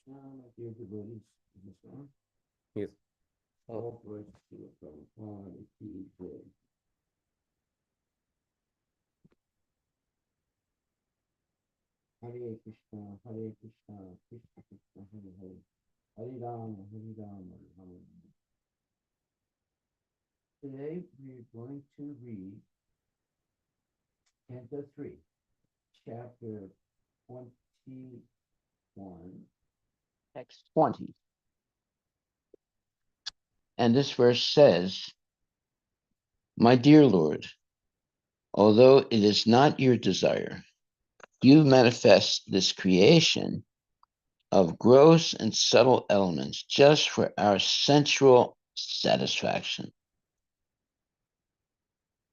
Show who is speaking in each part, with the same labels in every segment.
Speaker 1: My dear devotees, is this on?
Speaker 2: Yes.
Speaker 1: All glory to the Prabhupada, the good. Hare Krishna, Hare Krishna, Krishna Krishna, Hare Hare, Hare Rama, Hare Rama, Rama Rama. Today we're going to read Canto 3, Chapter 21, Text 20. And this verse says, My dear Lord, although it is not your desire, you manifest this creation of gross and subtle elements just for our sensual satisfaction.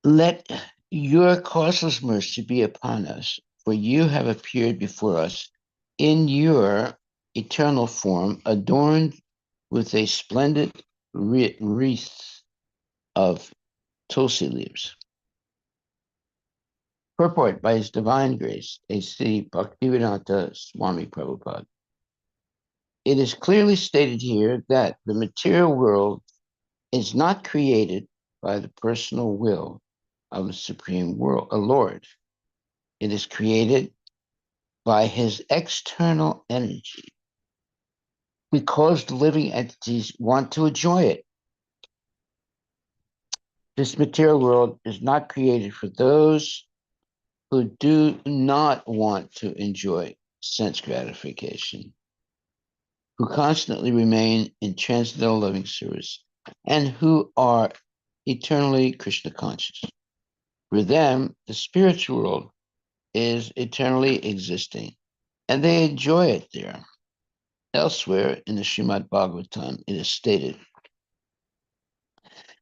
Speaker 1: Let your causeless mercy be upon us, for you have appeared before us in your eternal form, adorned with a splendid wreath of tulsi leaves. Purport by His Divine Grace, A.C. Bhaktivedanta Swami Prabhupada. It is clearly stated here that the material world is not created by the personal will of the Supreme World, a Lord. It is created by His external energy because the living entities want to enjoy it. This material world is not created for those who do not want to enjoy sense gratification, who constantly remain in transcendental loving service, and who are eternally Krishna conscious. For them, the spiritual world is eternally existing, and they enjoy it there. Elsewhere in the Srimad Bhagavatam, it is stated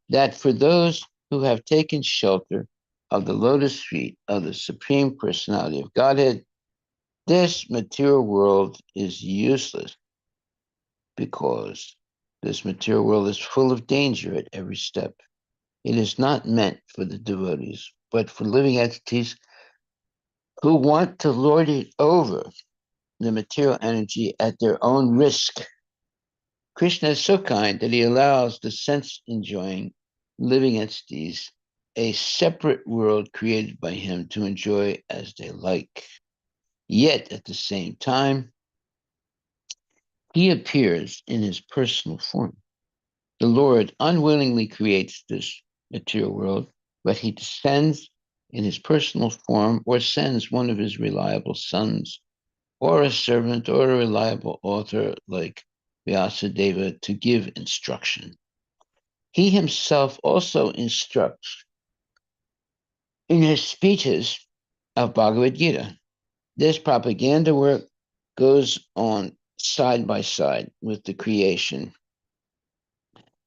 Speaker 1: that for those who have taken shelter of the lotus feet of the Supreme Personality of Godhead, this material world is useless because this material world is full of danger at every step. It is not meant for the devotees, but for living entities who want to lord it over the material energy at their own risk. Krishna is so kind that he allows the sense enjoying living entities a separate world created by him to enjoy as they like. Yet at the same time, he appears in his personal form. The Lord unwillingly creates this material world, but he descends in his personal form or sends one of his reliable sons or a servant or a reliable author like Vyasadeva to give instruction. He himself also instructs in his speeches of Bhagavad Gita. This propaganda work goes on side by side with the creation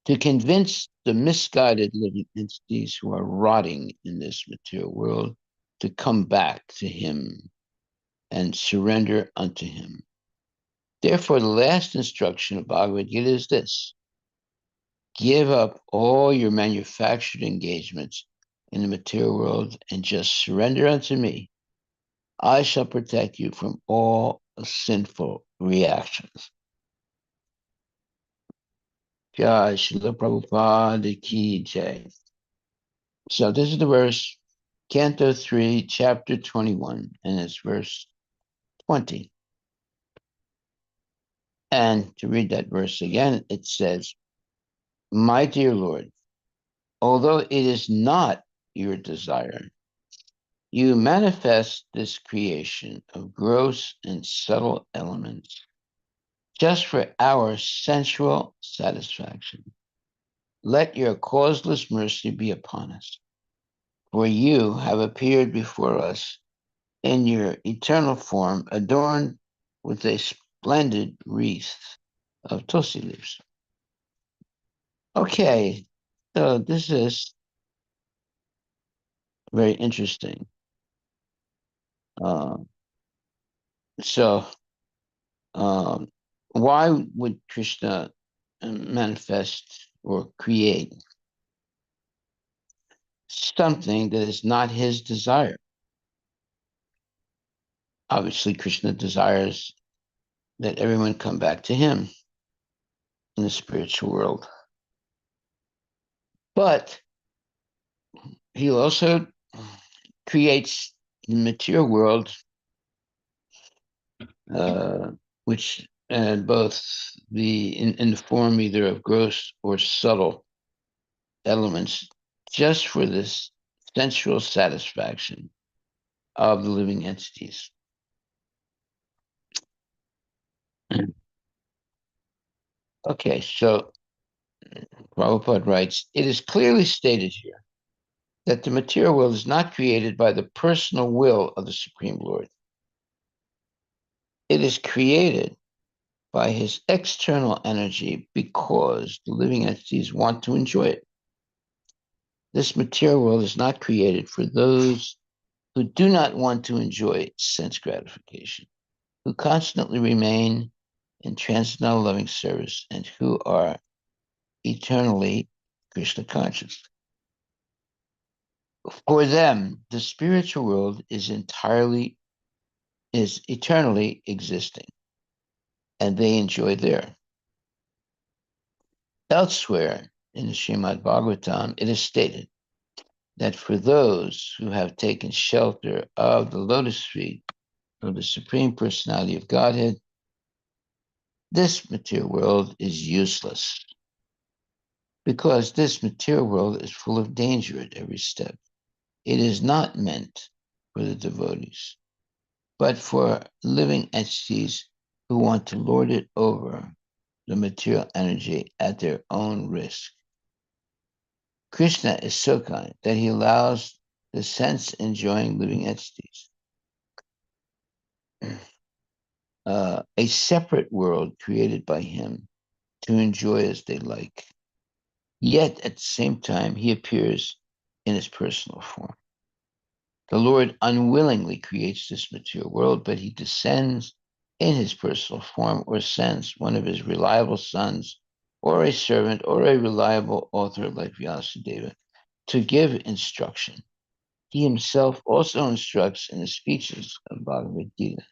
Speaker 1: to convince the misguided living entities who are rotting in this material world to come back to him and surrender unto him. Therefore, the last instruction of Bhagavad Gita is this: give up all your manufactured engagements in the material world and just surrender unto me. I shall protect you from all sinful reactions. Jai Srila Prabhupada Ki Jai. So this is the verse, Canto 3, Chapter 21, and it's verse 20. And to read that verse again, it says, My dear Lord, although it is not your desire, you manifest this creation of gross and subtle elements just for our sensual satisfaction. Let your causeless mercy be upon us, for you have appeared before us in your eternal form, adorned with a splendid wreath of tulsi leaves. Okay, so this is very interesting. Uh, so, um, why would Krishna manifest or create something that is not his desire? Obviously, Krishna desires let everyone come back to him in the spiritual world. But he also creates the material world, uh, which both in the form either of gross or subtle elements, just for this sensual satisfaction of the living entities. Okay, so Prabhupada writes, it is clearly stated here that the material world is not created by the personal will of the Supreme Lord. It is created by his external energy because the living entities want to enjoy it. This material world is not created for those who do not want to enjoy sense gratification, who constantly remain in transcendental loving service, and who are eternally Krishna conscious. For them, the spiritual world is eternally existing, and they enjoy there. Elsewhere in the Srimad Bhagavatam, it is stated that for those who have taken shelter of the lotus feet of the Supreme Personality of Godhead, this material world is useless, because this material world is full of danger at every step. It is not meant for the devotees, but for living entities who want to lord it over the material energy at their own risk. Krishna is so kind that he allows the sense-enjoying living entities a separate world created by him to enjoy as they like. Yet at the same time, he appears in his personal form. The Lord unwillingly creates this material world, but he descends in his personal form or sends one of his reliable sons or a servant or a reliable author like Vyasadeva to give instruction. He himself also instructs in the speeches of Bhagavad Gita.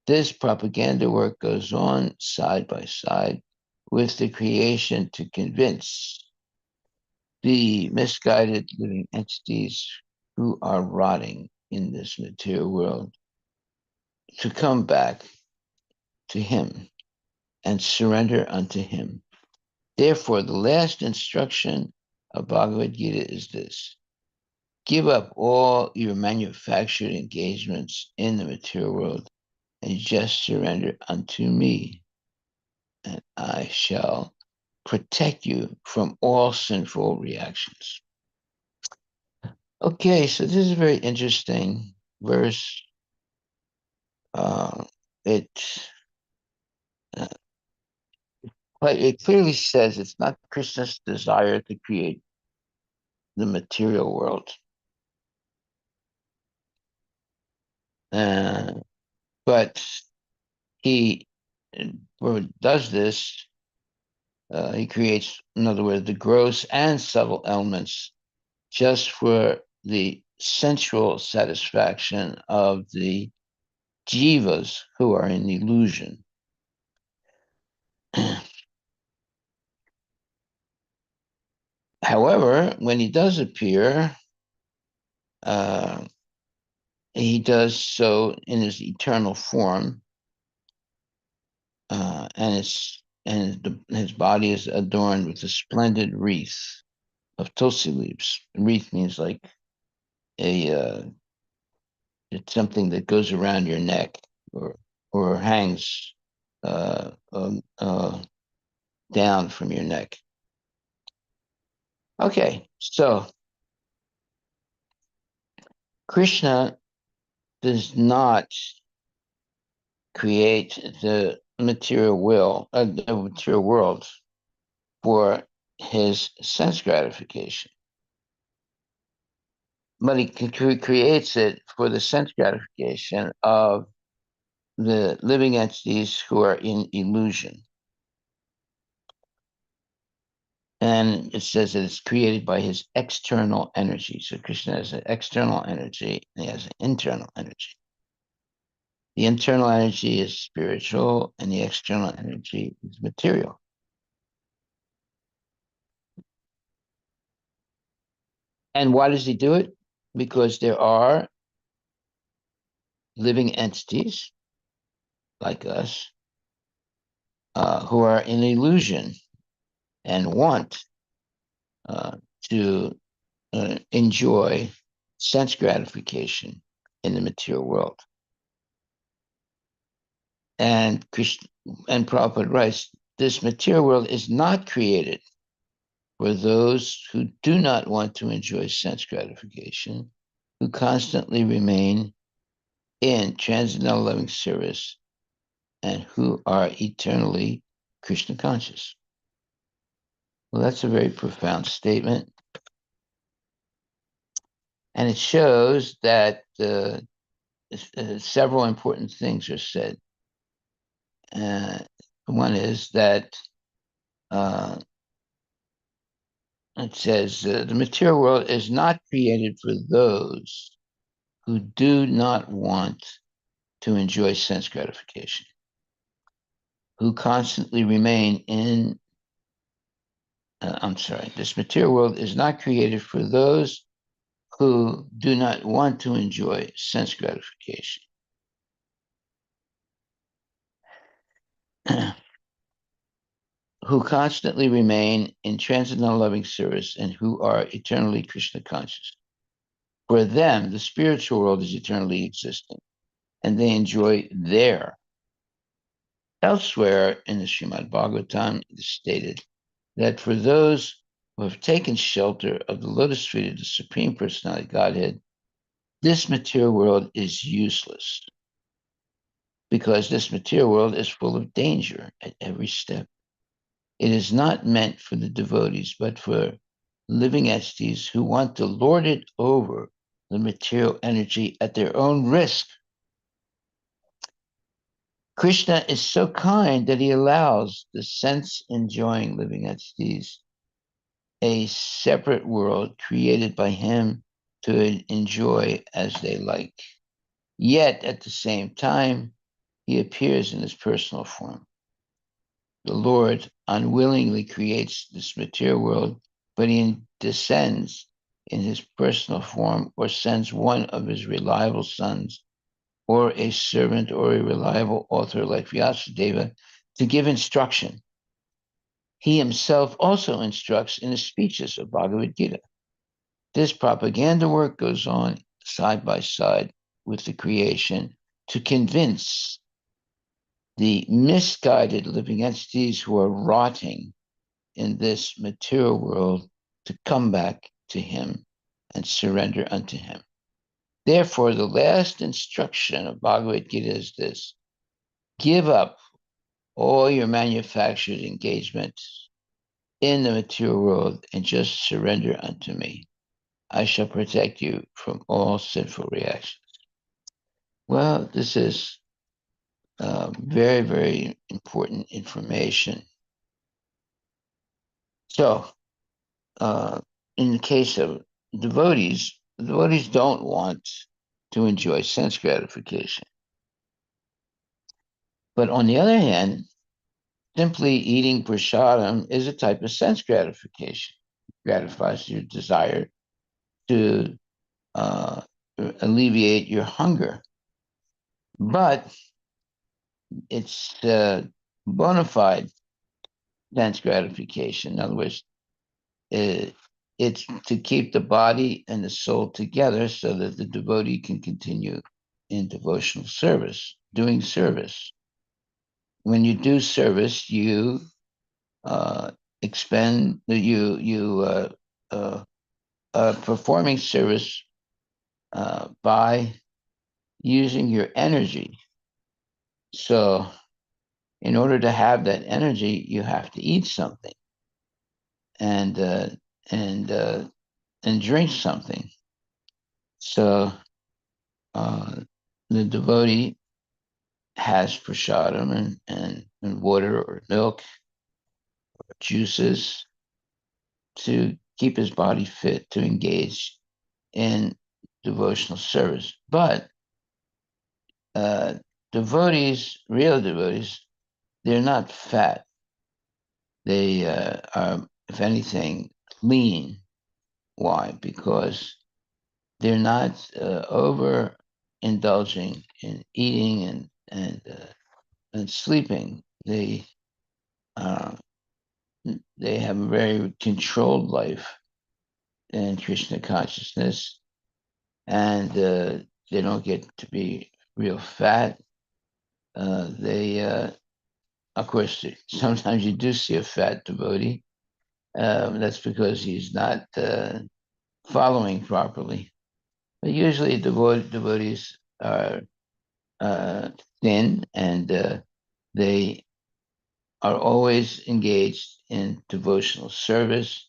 Speaker 1: This propaganda work goes on side by side with the creation to convince the misguided living entities who are rotting in this material world to come back to him and surrender unto him. Therefore, the last instruction of Bhagavad Gita is this: give up all your manufactured engagements in the material world and just surrender unto me, and I shall protect you from all sinful reactions. Okay, so this is a very interesting verse. Uh, it uh, it clearly says it's not Krishna's desire to create the material world, but he does this. He creates, in other words, the gross and subtle elements just for the sensual satisfaction of the jivas who are in illusion. However, when he does appear, uh, he does so in his eternal form, his body is adorned with a splendid wreath of tulsi leaves. Wreath means like it's something that goes around your neck or hangs uh, um, uh, down from your neck. Okay, so Krishna does not create the material world for his sense gratification, but he creates it for the sense gratification of the living entities who are in illusion. And it says that it's created by his external energy. So Krishna has an external energy and he has an internal energy. The internal energy is spiritual, and the external energy is material. And why does he do it? Because there are living entities like us who are in illusion and want uh, to enjoy sense gratification in the material world. And Krishna and Prabhupada writes, this material world is not created for those who do not want to enjoy sense gratification, who constantly remain in transcendental loving service, and who are eternally Krishna conscious. Well, that's a very profound statement. And it shows that several important things are said. One is that it says the material world is not created for those who do not want to enjoy sense gratification, who constantly remain in, this material world is not created for those who do not want to enjoy sense gratification, who constantly remain in transcendental loving service, and who are eternally Krishna conscious. For them, the spiritual world is eternally existing, and they enjoy there. Elsewhere in the Srimad Bhagavatam, it is stated that for those who have taken shelter of the lotus feet of the Supreme Personality Godhead, this material world is useless because this material world is full of danger at every step. It is not meant for the devotees, but for living entities who want to lord it over the material energy at their own risk. Krishna is so kind that he allows the sense-enjoying living entities a separate world created by him to enjoy as they like. Yet, at the same time, he appears in his personal form. The Lord unwillingly creates this material world, but he descends in his personal form or sends one of his reliable sons or a servant or a reliable author like Vyasadeva to give instruction. He himself also instructs in the speeches of Bhagavad Gita. This propaganda work goes on side by side with the creation to convince the misguided living entities who are rotting in this material world to come back to him and surrender unto him. Therefore, the last instruction of Bhagavad Gita is this: give up all your manufactured engagements in the material world and just surrender unto me. I shall protect you from all sinful reactions. Well, this is very, very important information. So, in the case of devotees don't want to enjoy sense gratification. But on the other hand, simply eating prasadam is a type of sense gratification. It gratifies your desire to uh, alleviate your hunger. But it's bona fide sense gratification. In other words, it's to keep the body and the soul together so that the devotee can continue in devotional service, doing service. When you do service, you expend performing service by using your energy. So, in order to have that energy, you have to eat something and uh, and uh, and drink something. So the devotee has prasadam and water or milk or juices to keep his body fit to engage in devotional service. But devotees, real devotees, they're not fat. They are, if anything, lean. Why? Because they're not over indulging in eating and sleeping. Uh, they have a very controlled life in Krishna consciousness, and they don't get to be real fat. Of course, sometimes you do see a fat devotee. That's because he's not following properly. But usually, devotees are uh, thin, and they are always engaged in devotional service,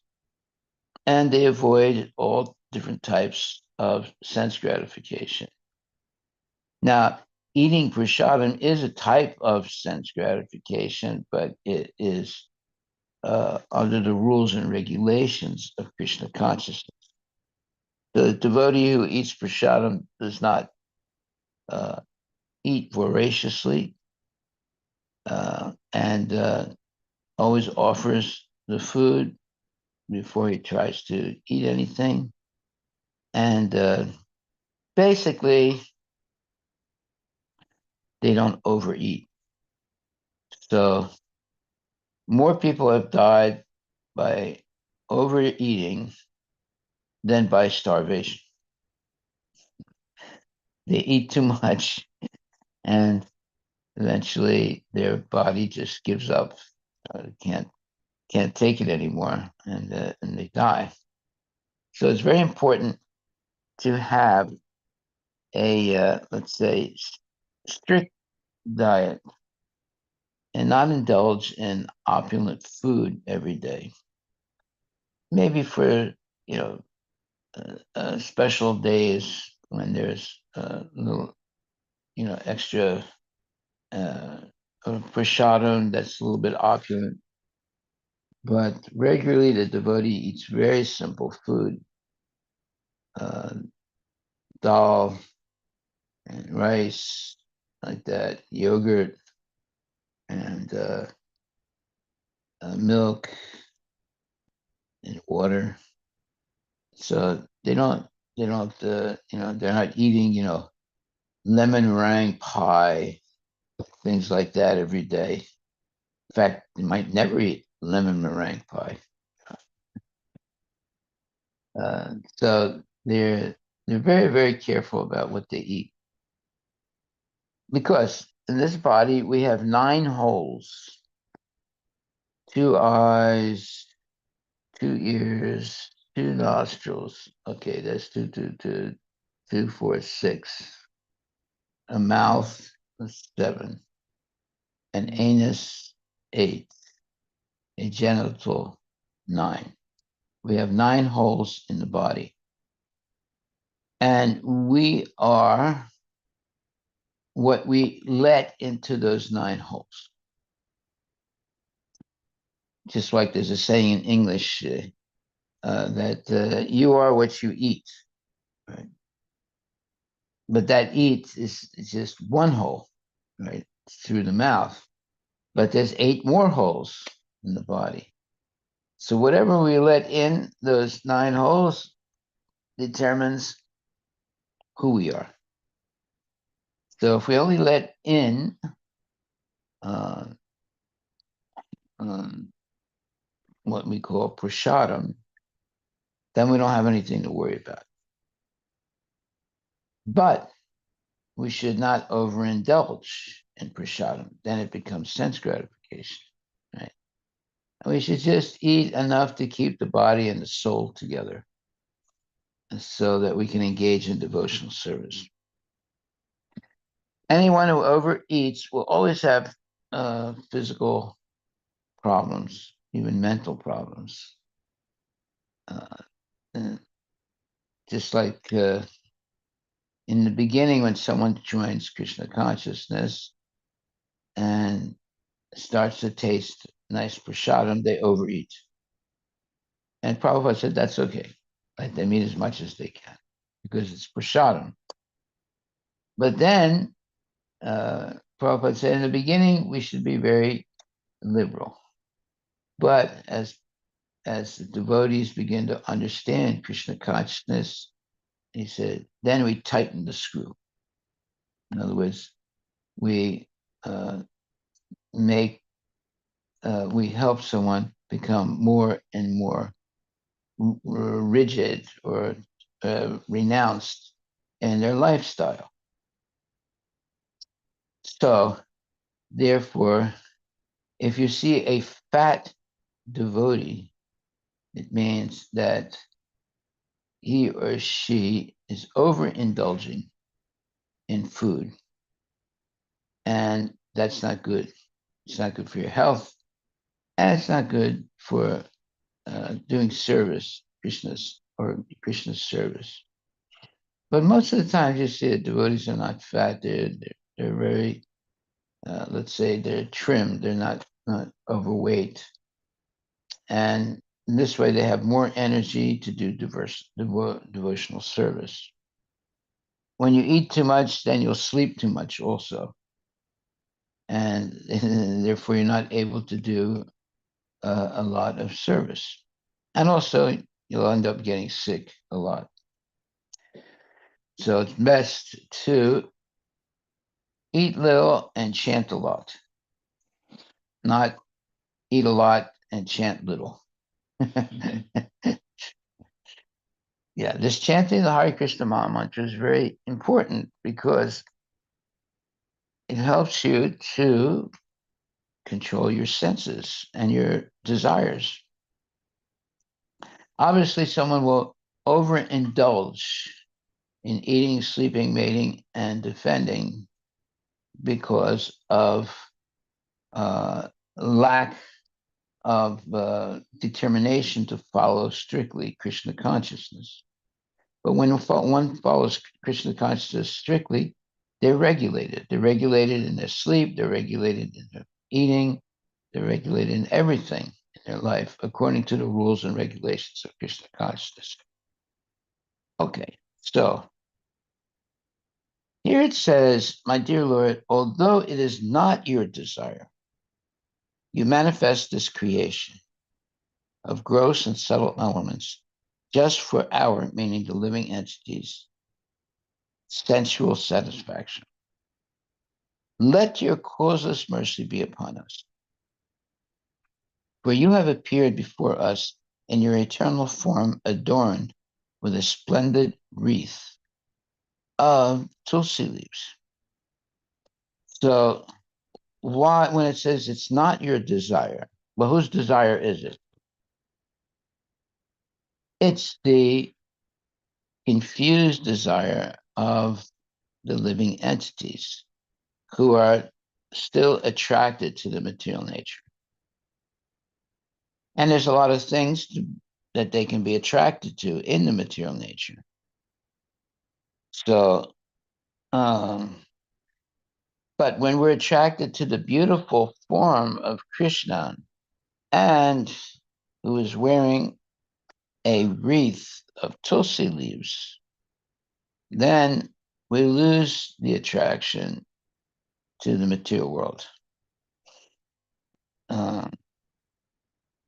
Speaker 1: and they avoid all different types of sense gratification. Now, eating prasadam is a type of sense gratification, but it is under the rules and regulations of Krishna consciousness. The devotee who eats prasadam does not uh, eat voraciously and always offers the food before he tries to eat anything. And basically, they don't overeat. So more people have died by overeating than by starvation. They eat too much, and eventually their body just gives up. Can't take it anymore, and they die. So it's very important to have a let's say strict diet and not indulge in opulent food every day. Maybe for you know special days when there's a little extra uh, prasadam that's a little bit opulent. But regularly, the devotee eats very simple food, uh, dal and rice, like that, yogurt and milk and water. So they're not eating, lemon meringue pie, things like that every day. In fact, they might never eat lemon meringue pie. So they're very, very careful about what they eat. Because in this body, we have 9 holes, 2 eyes, 2 ears, 2 nostrils. Okay, that's two, 4, 6. A mouth, 7. An anus, 8. A genital, 9. We have 9 holes in the body. And we are what we let into those 9 holes. Just like there's a saying in English that you are what you eat, right? But that eat is just 1 hole, right? It's through the mouth. But there's 8 more holes in the body. So whatever we let in those 9 holes determines who we are. So if we only let in uh, um, what we call prasadam, then we don't have anything to worry about. But we should not overindulge in prasadam. Then it becomes sense gratification, right? And we should just eat enough to keep the body and the soul together so that we can engage in devotional service. Anyone who overeats will always have physical problems, even mental problems. Just like in the beginning, when someone joins Krishna consciousness and starts to taste nice prasadam, they overeat. And Prabhupada said that's okay. Let them eat as much as they can because it's prasadam. But then Prabhupada said in the beginning, we should be very liberal. But as the devotees begin to understand Krishna consciousness, he said, then we tighten the screw. In other words, we uh, make we help someone become more and more rigid or renounced in their lifestyle. So, therefore, if you see a fat devotee, it means that he or she is overindulging in food, and that's not good. It's not good for your health, and it's not good for doing service, Krishna's service. But most of the time, you see the devotees are not fat. They're very, let's say, they're trimmed. They're not overweight, and in this way, they have more energy to do devotional service. When you eat too much, then you'll sleep too much also, and therefore you're not able to do a lot of service, and also you'll end up getting sick a lot. So it's best to eat little and chant a lot, not eat a lot and chant little. Yeah, this chanting the Hare Krishna Maha Mantra is very important because it helps you to control your senses and your desires. Obviously, someone will overindulge in eating, sleeping, mating, and defending because of lack of determination to follow strictly Krishna consciousness. But when one follows Krishna consciousness strictly, they're regulated. They're regulated in their sleep, they're regulated in their eating, they're regulated in everything in their life according to the rules and regulations of Krishna consciousness. Okay, so here it says, my dear Lord, although it is not your desire, you manifest this creation of gross and subtle elements just for our, meaning the living entities, sensual satisfaction. Let your causeless mercy be upon us. For you have appeared before us in your eternal form, adorned with a splendid wreath of tulsi leaves. So, why, when it says it's not your desire, well, whose desire is it? It's the confused desire of the living entities who are still attracted to the material nature. And there's a lot of things that they can be attracted to in the material nature. So, but when we're attracted to the beautiful form of Krishna and who is wearing a wreath of tulsi leaves, then we lose the attraction to the material world.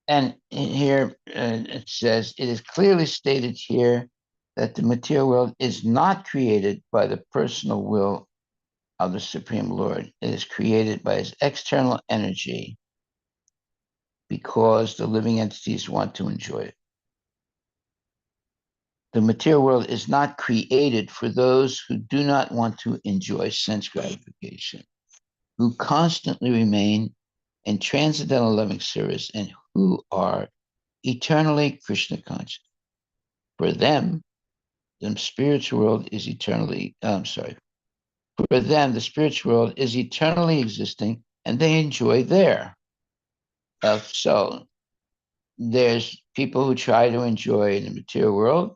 Speaker 1: And here it says, it is clearly stated here that the material world is not created by the personal will of the Supreme Lord. It is created by his external energy because the living entities want to enjoy it. The material world is not created for those who do not want to enjoy sense gratification, who constantly remain in transcendental loving service and who are eternally Krishna conscious. For them, the spiritual world is eternally, for them, the spiritual world is eternally existing and they enjoy there. So there's people who try to enjoy in the material world,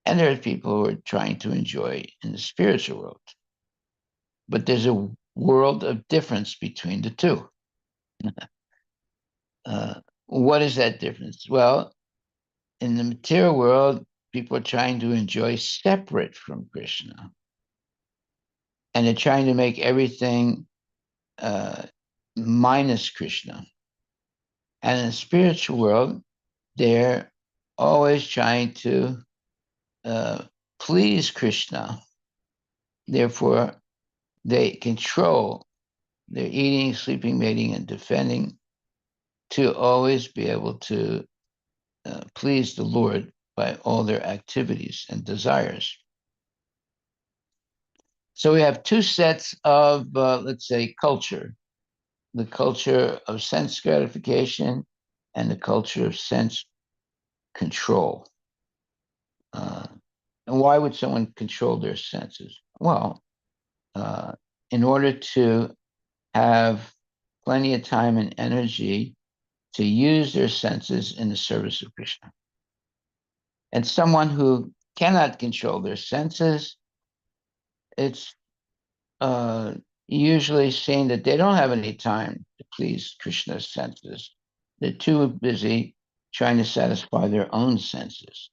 Speaker 1: and there's people who are trying to enjoy in the spiritual world. But there's a world of difference between the two. What is that difference? Well, in the material world, people are trying to enjoy separate from Krishna. And they're trying to make everything uh, minus Krishna. And in the spiritual world, they're always trying to uh, please Krishna. Therefore, they control their eating, sleeping, mating, and defending to always be able to please the Lord by all their activities and desires. So we have two sets of, let's say, culture: the culture of sense gratification and the culture of sense control. Uh, and why would someone control their senses? Well, uh, in order to have plenty of time and energy to use their senses in the service of Krishna. And someone who cannot control their senses, it's uh, usually seen that they don't have any time to please Krishna's senses. They're too busy trying to satisfy their own senses.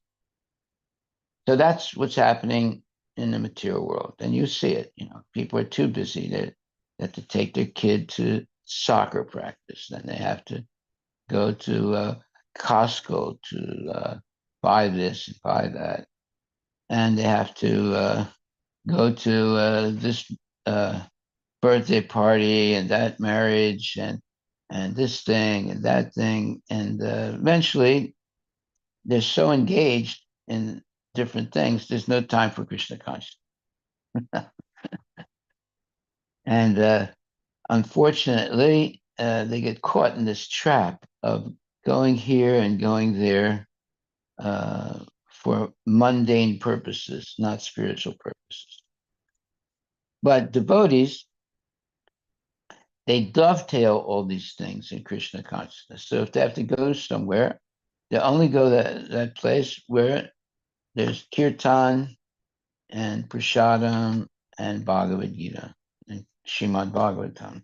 Speaker 1: So that's what's happening in the material world. And you see it, people are too busy. They have to take their kid to soccer practice. Then they have to go to Costco to buy this and buy that. And they have to go to this birthday party and that marriage and this thing and that thing. And eventually they're so engaged in different things, there's no time for Krishna consciousness. And unfortunately, they get caught in this trap of going here and going there for mundane purposes, not spiritual purposes. But devotees, they dovetail all these things in Krishna consciousness. So if they have to go somewhere, they only go that place where there's kirtan and prasadam and Bhagavad Gita and Shrimad Bhagavatam.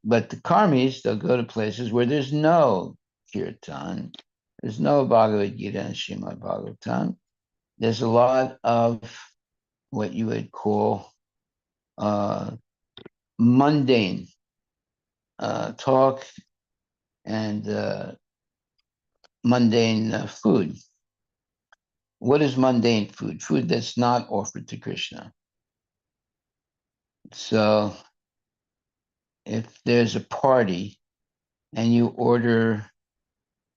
Speaker 1: But the karmis, they'll go to places where there's no kirtan, there's no Bhagavad Gita and Shrimad Bhagavatam. There's a lot of what you would call mundane talk and mundane food. What is mundane food? Food that's not offered to Krishna. So if there's a party and you order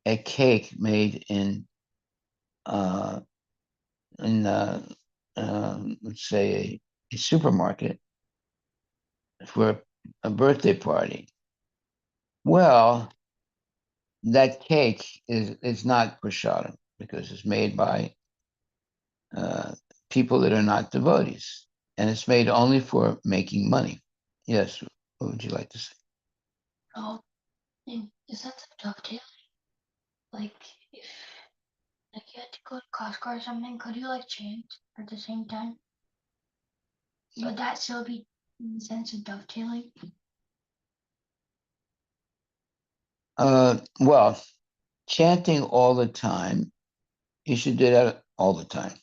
Speaker 1: a cake made uh, let's say a supermarket for a birthday party, well, that cake is not prasadam because it's made by uh, people that are not devotees, and it's made only for making money. Yes, what would you like to say?
Speaker 2: Oh, and is that the dovetail? Like, if you had to go to Costco or something, could you like chant at the same time? Would that still be in the sense of dovetailing?
Speaker 1: Well, chanting all the time, you should do that all the time.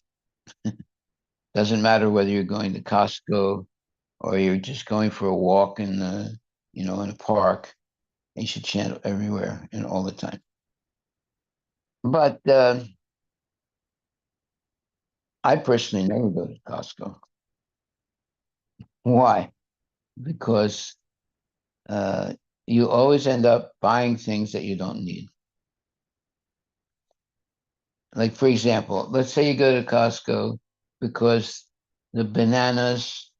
Speaker 1: Doesn't matter whether you're going to Costco or you're just going for a walk in a park. You should chant everywhere and all the time. But I personally never go to Costco. Why? Because uh, you always end up buying things that you don't need. Like, for example, let's say you go to Costco because the bananas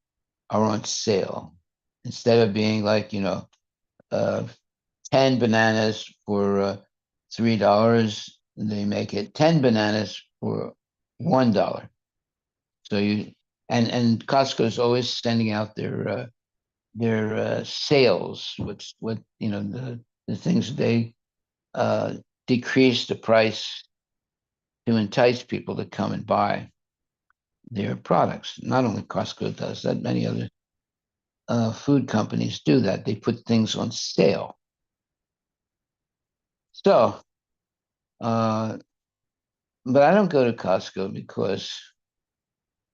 Speaker 1: are on sale. Instead of being like, uh, 10 bananas for $3, they make it 10 bananas for $1. So and Costco is always sending out their sales, what the things they uh, decrease the price to entice people to come and buy their products. Not only Costco does that, many other food companies do that. They put things on sale. So, uh, but I don't go to Costco because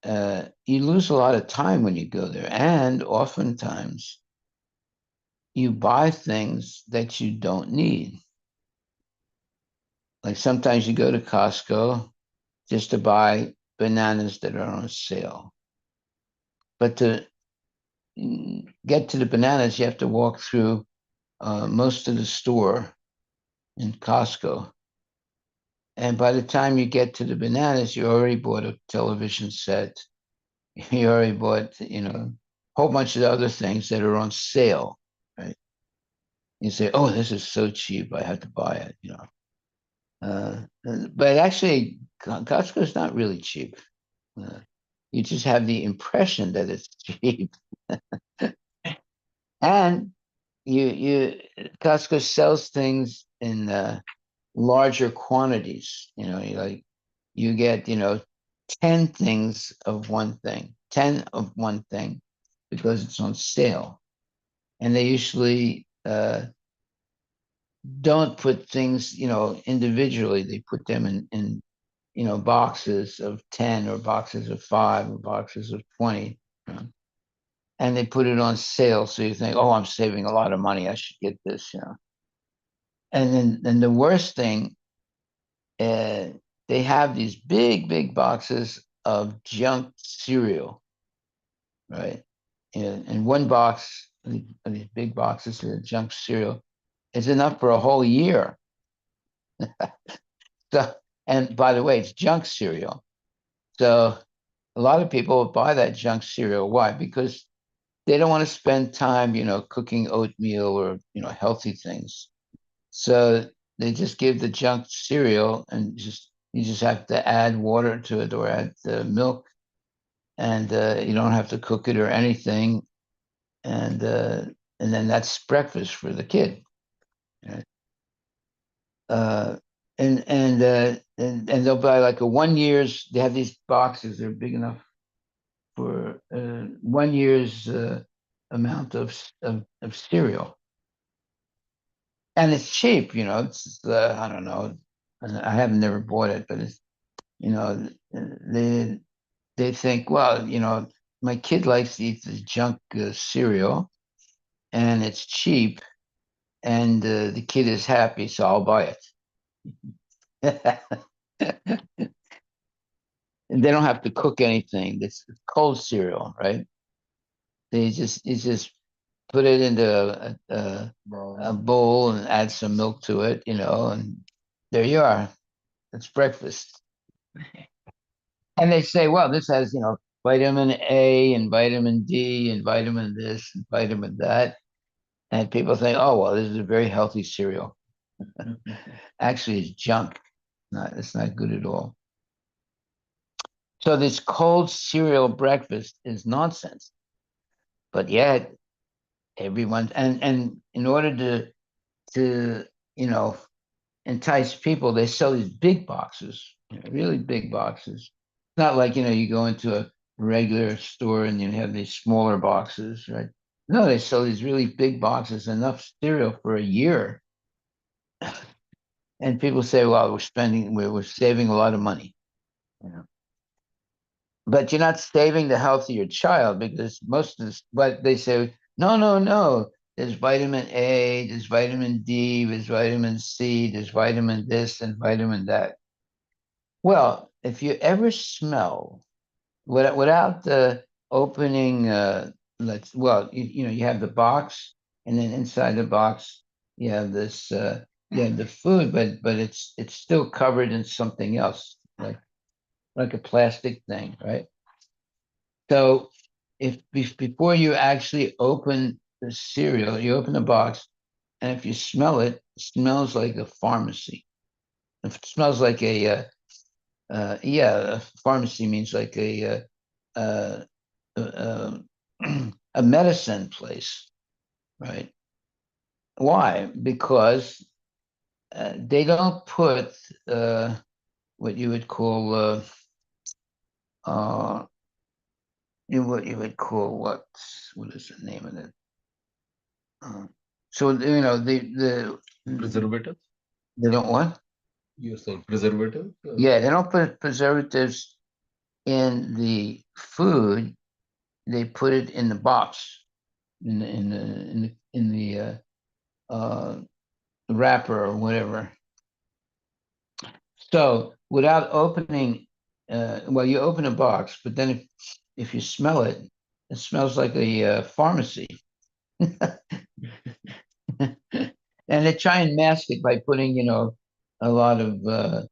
Speaker 1: you lose a lot of time when you go there, and oftentimes you buy things that you don't need. Like sometimes you go to Costco just to buy bananas that are on sale. But to get to the bananas, you have to walk through most of the store in Costco. And by the time you get to the bananas, you already bought a television set. You already bought, a whole bunch of other things that are on sale, right? You say, "Oh, this is so cheap, I have to buy it." But actually, Costco is not really cheap. Uh, you just have the impression that it's cheap, and you Costco sells things in larger quantities. You get 10 things of one thing, 10 of one thing, because it's on sale, and they usually don't put things individually. They put them in boxes of 10 or boxes of 5 or boxes of 20. you know, and they put it on sale. So you think, oh, I'm saving a lot of money. I should get this. And then the worst thing, uh, they have these big, big boxes of junk cereal, right? And one box of these big boxes of junk cereal is enough for a whole year. So, and by the way, it's junk cereal. So a lot of people buy that junk cereal. Why? Because they don't want to spend time, cooking oatmeal or, healthy things. So they just give the junk cereal, and you just have to add water to it or add milk, and you don't have to cook it or anything. And uh, and then that's breakfast for the kid. Right? Uh, and they'll buy like a 1 year's. They have these boxes. They're big enough for 1 year's amount of cereal, and it's cheap. It's I don't know. I have never bought it, but it's you know they think, well, my kid likes to eat this junk cereal, and it's cheap, and the kid is happy, so I'll buy it. And they don't have to cook anything. It's cold cereal, right? You just put it into a bowl and add some milk to it, and there you are. It's breakfast. And they say, well, this has, vitamin A and vitamin D and vitamin this and vitamin that. And people think, oh, well, this is a very healthy cereal. Actually, it's junk. It's not good at all. So this cold cereal breakfast is nonsense. But yet everyone and in order to you know entice people, they sell these big boxes, really big boxes. It's not like you go into a regular store and you have these smaller boxes, right? No, they sell these really big boxes, enough cereal for a year. And people say, well, we're saving a lot of money. You know? But you're not saving the health of your child, because most of this, but they say, no, no, no. There's vitamin A, there's vitamin D, there's vitamin C, there's vitamin this and vitamin that. Well, if you ever smell without the opening, you have the box, and then inside the box you have this, you have the food, but it's still covered in something else, like a plastic thing, right? So if before you actually open the cereal, you open the box, and if you smell it, it smells like a pharmacy. If it smells like a pharmacy means like uh, uh, a medicine place, right? Why? Because they don't put what you would call uh, what you would call what is the name of it? Uh, so
Speaker 3: Preservative?
Speaker 1: they don't what?
Speaker 3: You're saying preservative?
Speaker 1: Yeah, they don't put preservatives in the food, they put it in the box, in the wrapper or whatever. So without opening, well, you open a box, but then if you smell it, it smells like a pharmacy. And they try and mask it by putting, a lot of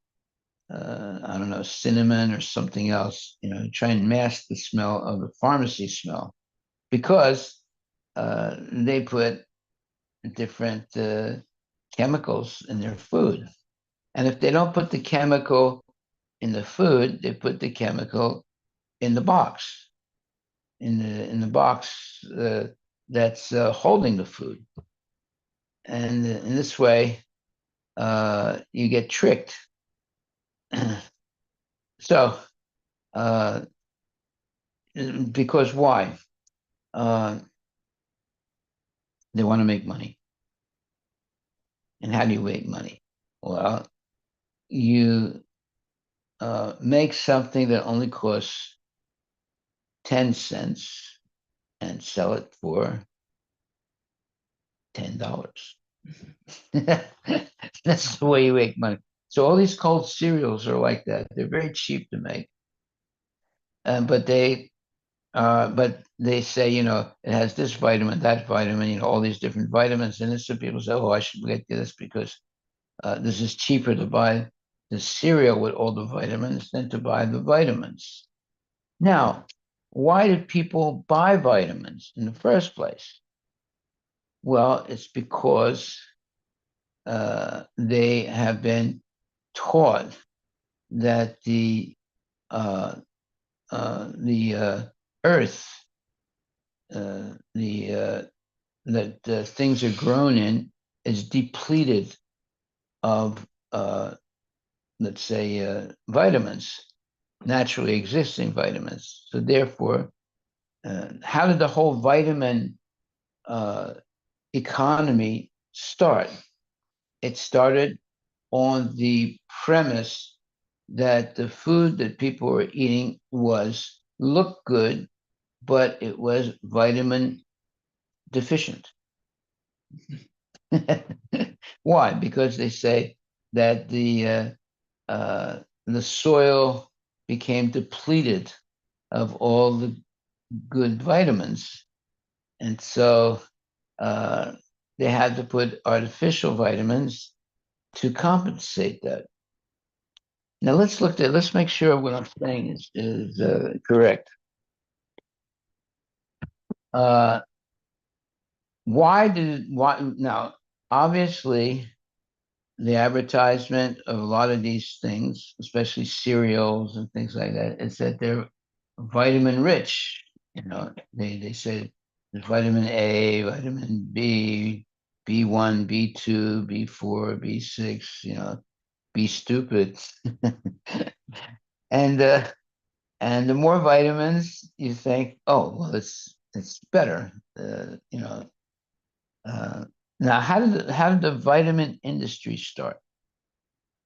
Speaker 1: I don't know, cinnamon or something else, try and mask the smell of the pharmacy smell because they put different chemicals in their food. And if they don't put the chemical in the food, they put the chemical in the box, in the box that's holding the food. And in this way, you get tricked. So, uh, because why? Uh, they want to make money. And how do you make money? Well, you make something that only costs 10 cents and sell it for $10. That's the way you make money. So all these cold cereals are like that. They're very cheap to make, but they say it has this vitamin, that vitamin, all these different vitamins in it. So people say, oh, I should get this because this is cheaper to buy the cereal with all the vitamins than to buy the vitamins. Now, why do people buy vitamins in the first place? Well, it's because they have been taught that the earth, the that things are grown in, is depleted of, let's say, vitamins, naturally existing vitamins. So therefore, how did the whole vitamin uh, economy start? It started on the premise that the food that people were eating was looked good, but it was vitamin deficient. Why? Because they say that the soil became depleted of all the good vitamins, and so uh, they had to put artificial vitamins to compensate that. Now let's make sure what I'm saying is correct. Uh, why now? Obviously, the advertisement of a lot of these things, especially cereals and things like that, is that they're vitamin rich. They say there's vitamin A, vitamin B, B1, B2, B4, B6. Be stupid. and and the more vitamins you think, oh well, it's better. Uh, Now, how did the vitamin industry start?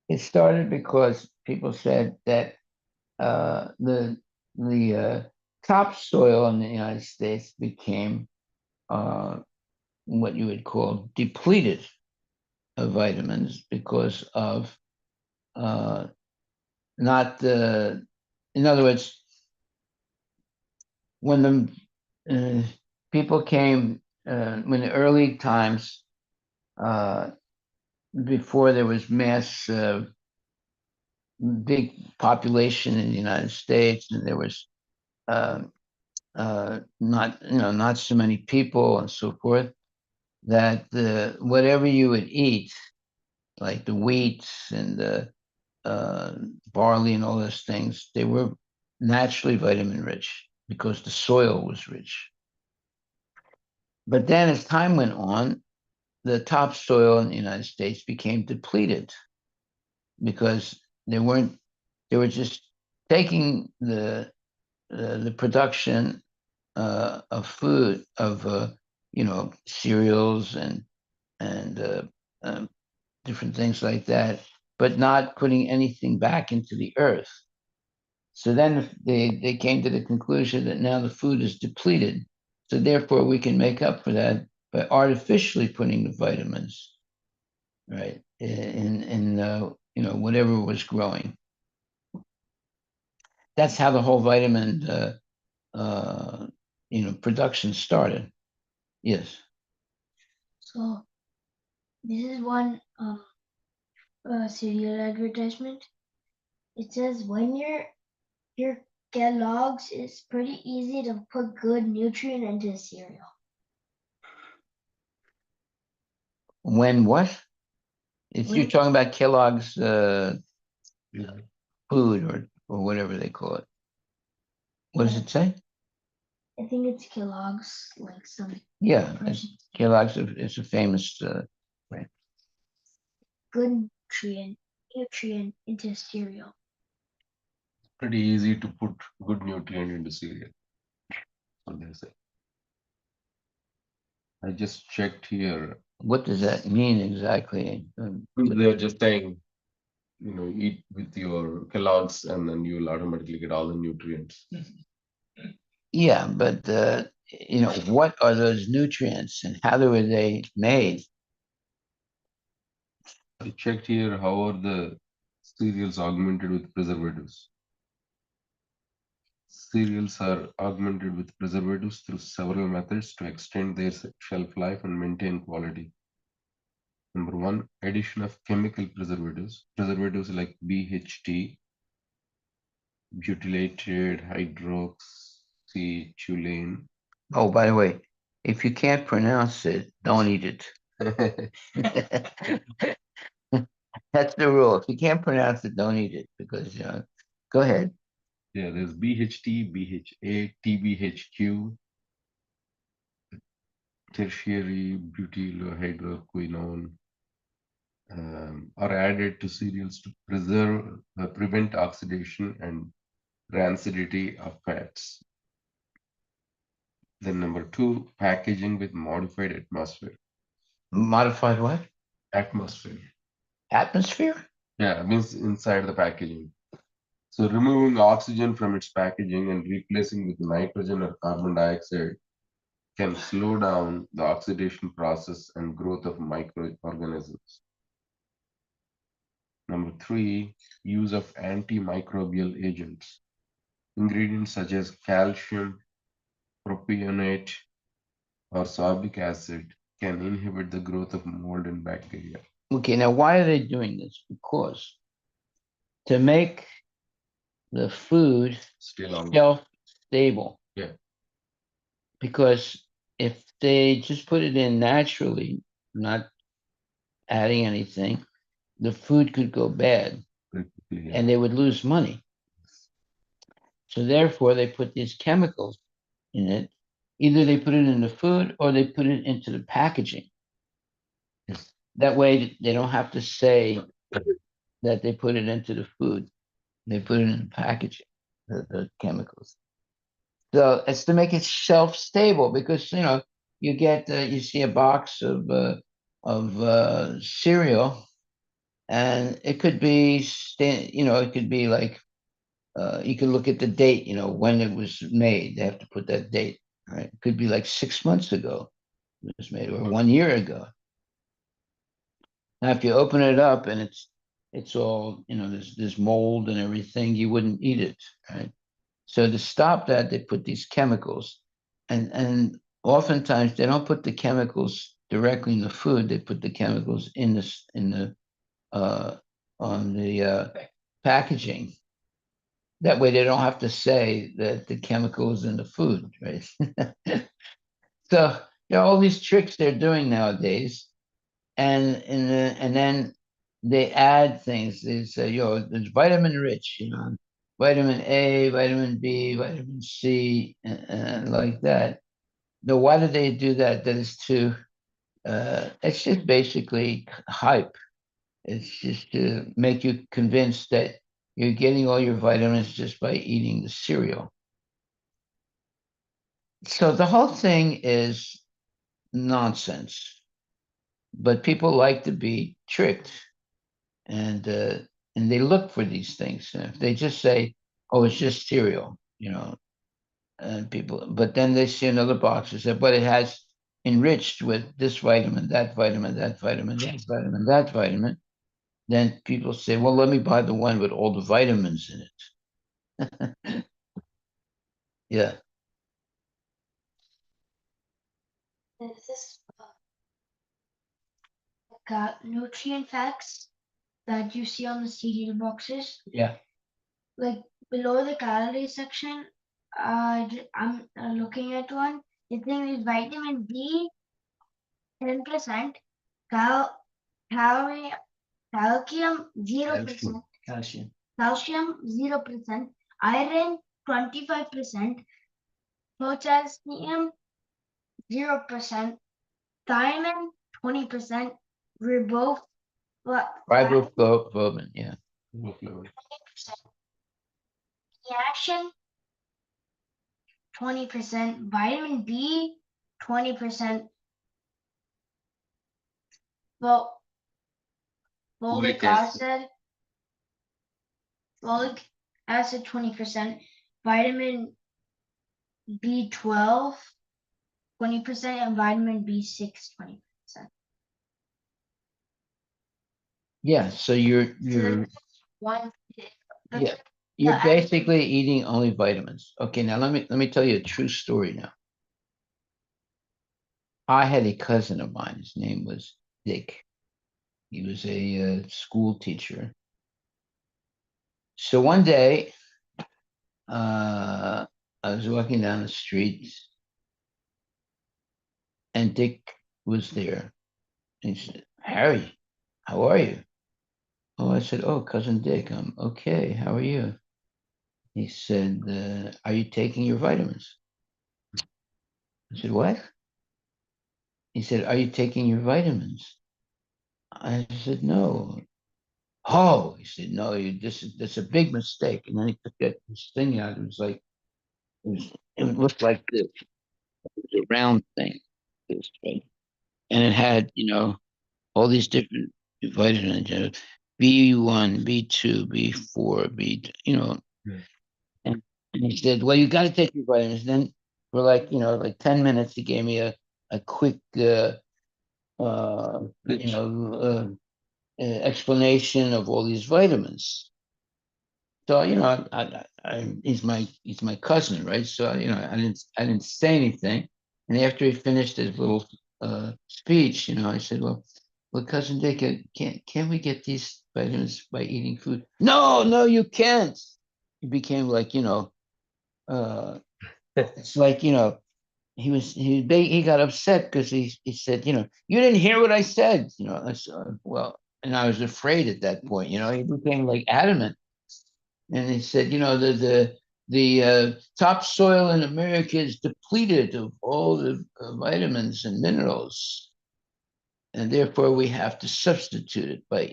Speaker 1: It started because people said that the topsoil in the United States became uh, what you would call depleted of vitamins because of uh, not the, in other words, when the people came when the early times uh, before there was mass big population in the United States, and there was uh, not so many people and so forth. That whatever you would eat, like the wheat and the uh, barley and all those things, they were naturally vitamin rich because the soil was rich. But then, as time went on, the topsoil in the United States became depleted because they were just taking the production of food of cereals and um, different things like that, but not putting anything back into the earth. So then they came to the conclusion that now the food is depleted. So therefore we can make up for that by artificially putting the vitamins, right, in whatever was growing. That's how the whole vitamin production started. Yes.
Speaker 2: So this is one cereal advertisement. It says when your Kellogg's, it's pretty easy to put good nutrient into cereal.
Speaker 1: When what? If you're
Speaker 2: When
Speaker 1: talking about Kellogg's food or whatever they call it, what does it say?
Speaker 2: I think it's Kellogg's, like some
Speaker 1: Yeah,
Speaker 2: person
Speaker 1: Kellogg's is a famous brand.
Speaker 2: good nutrient into cereal.
Speaker 3: Pretty easy to put good nutrient into cereal. So they say. I just checked here.
Speaker 1: What does that mean exactly?
Speaker 3: They're just saying, eat with your Kellogg's and then you'll automatically get all the nutrients.
Speaker 1: Yeah, but what are those nutrients and how were they made?
Speaker 3: I checked here how are the cereals augmented with preservatives. Cereals are augmented with preservatives through several methods to extend their shelf life and maintain quality. Number one, addition of chemical preservatives. Preservatives like BHT, butylated hydroxyethylene.
Speaker 1: Oh, by the way, if you can't pronounce it, don't eat it. That's the rule. If you can't pronounce it, don't eat it because go ahead.
Speaker 3: Yeah, there's BHT, BHA, TBHQ, tertiary butylohydroquinone, are added to cereals to prevent oxidation and rancidity of fats. Then number two, packaging with modified atmosphere.
Speaker 1: Modified what?
Speaker 3: Atmosphere.
Speaker 1: Atmosphere?
Speaker 3: Yeah, it means inside the packaging. So removing oxygen from its packaging and replacing with nitrogen or carbon dioxide can slow down the oxidation process and growth of microorganisms. Number three, use of antimicrobial agents. Ingredients such as calcium, propionate, or sorbic acid can inhibit the growth of mold and bacteria.
Speaker 1: Okay, now why are they doing this? Because to make the food shelf stable.
Speaker 3: Yeah.
Speaker 1: Because if they just put it in naturally, not adding anything, the food could go bad and they would lose money. So therefore, they put these chemicals in it. Either they put it in the food or they put it into the packaging.
Speaker 3: Yes.
Speaker 1: That way, they don't have to say that they put it into the food. They put it in the packaging, the chemicals. So it's to make it shelf stable because you see a box of cereal, and it could be it could be like you can look at the date, when it was made. They have to put that date, right? It could be like 6 months ago it was made, or 1 year ago. Now, if you open it up and it's all there's mold and everything, you wouldn't eat it, right? So to stop that, they put these chemicals, and oftentimes they don't put the chemicals directly in the food. They put the chemicals in the on the packaging. That way, they don't have to say that the chemicals in the food, right? So all these tricks they're doing nowadays, and then they add things. They say, there's vitamin rich, vitamin A, vitamin B, vitamin C, and like that. Now, why do they do that? That is to, it's just basically hype. It's just to make you convinced that you're getting all your vitamins just by eating the cereal. So the whole thing is nonsense, but people like to be tricked, and they look for these things. And if they just say, oh, it's just cereal, and people, but then they see another box that said, but it has enriched with this vitamin, that vitamin, that vitamin, that vitamin, that vitamin. Then people say, well, let me buy the one with all the vitamins in it. Yeah.
Speaker 2: Is this nutrient facts that you see on the cereal boxes?
Speaker 1: Yeah.
Speaker 2: Like below the calorie section, I'm looking at one. It is vitamin D 10%, calorie, calcium 0%,
Speaker 1: Calcium.
Speaker 2: calcium 0%, iron 25%, potassium 0%, thiamine 20%,
Speaker 1: Riboflavin, yeah.
Speaker 3: 20%.
Speaker 2: niacin 20%, vitamin B 20%, folic
Speaker 3: Folic acid.
Speaker 2: acid, folic acid 20%, vitamin B12 20%, and vitamin B6 20%.
Speaker 1: Yeah. So you're
Speaker 2: One,
Speaker 1: yeah, you're basically eating only vitamins. Okay, now let me tell you a true story now. I had a cousin of mine. His name was Dick. He was a school teacher. So one day, I was walking down the street, and Dick was there. And he said, "Harry, how are you?" Oh, I said, "Oh, cousin Dick, I'm okay. How are you?" He said, "Are you taking your vitamins?" I said, "What?" He said, "Are you taking your vitamins?" I said, "No." Oh, he said, "No, that's a big mistake." And then he took this thing out. It was like it looked like this. It was a round thing, this thing, and it had all these different vitamins, B1, B2, B4, B,
Speaker 3: Yeah.
Speaker 1: and he said, "Well, you got to take your vitamins." Then for like 10 minutes, he gave me a quick
Speaker 3: Rich.
Speaker 1: explanation of all these vitamins. So he's my cousin, right? So I didn't say anything. And after he finished his little speech, I said, well, cousin Dick, can't we get these vitamins by eating food? No, no, you can't. He became like uh, it's like he got upset because he said, you didn't hear what I said. I said, well, and I was afraid at that point. He became like adamant. And he said, the topsoil in America is depleted of all the vitamins and minerals, and therefore we have to substitute it by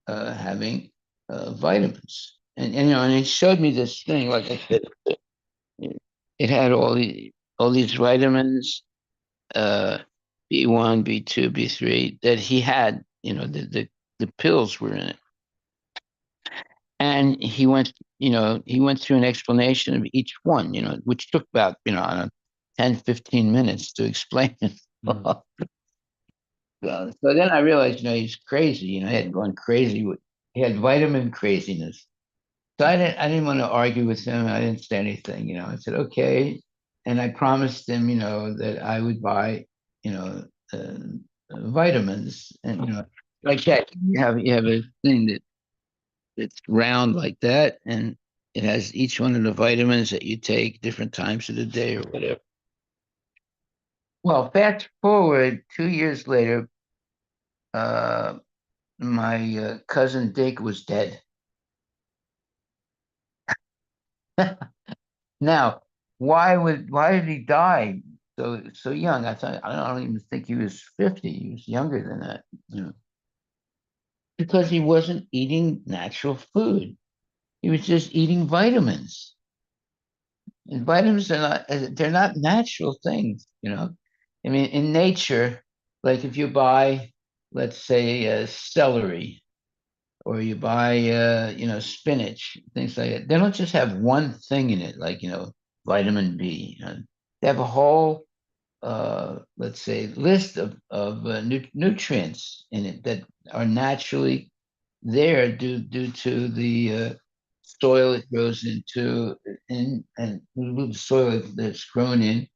Speaker 1: having vitamins. And he showed me this thing, like I said, it had all these vitamins, uh, B1, B2, B3 that he had. The pills were in it. And he went through an explanation of each one, which took about, I don't know, 10, 15 minutes to explain it.
Speaker 3: Mm.
Speaker 1: So then I realized, he's crazy. He had gone crazy he had vitamin craziness. So I didn't want to argue with him. I didn't say anything. I said, okay. And I promised him, that I would buy, you know, uh, vitamins, and, like that. You have a thing that's round like that, and it has each one of the vitamins that you take different times of the day or whatever. Well, fast forward 2 years later, uh, my cousin Dick was dead. Now, why did he die so young? I don't even think he was 50. He was younger than that. Because he wasn't eating natural food. He was just eating vitamins. And vitamins they're not natural things. I mean, in nature, like if you buy, let's say, celery, or you buy spinach, things like that. They don't just have one thing in it, like vitamin B. They have a whole let's say list of nutrients in it that are naturally there due to the soil it grows into, and the soil that's grown in,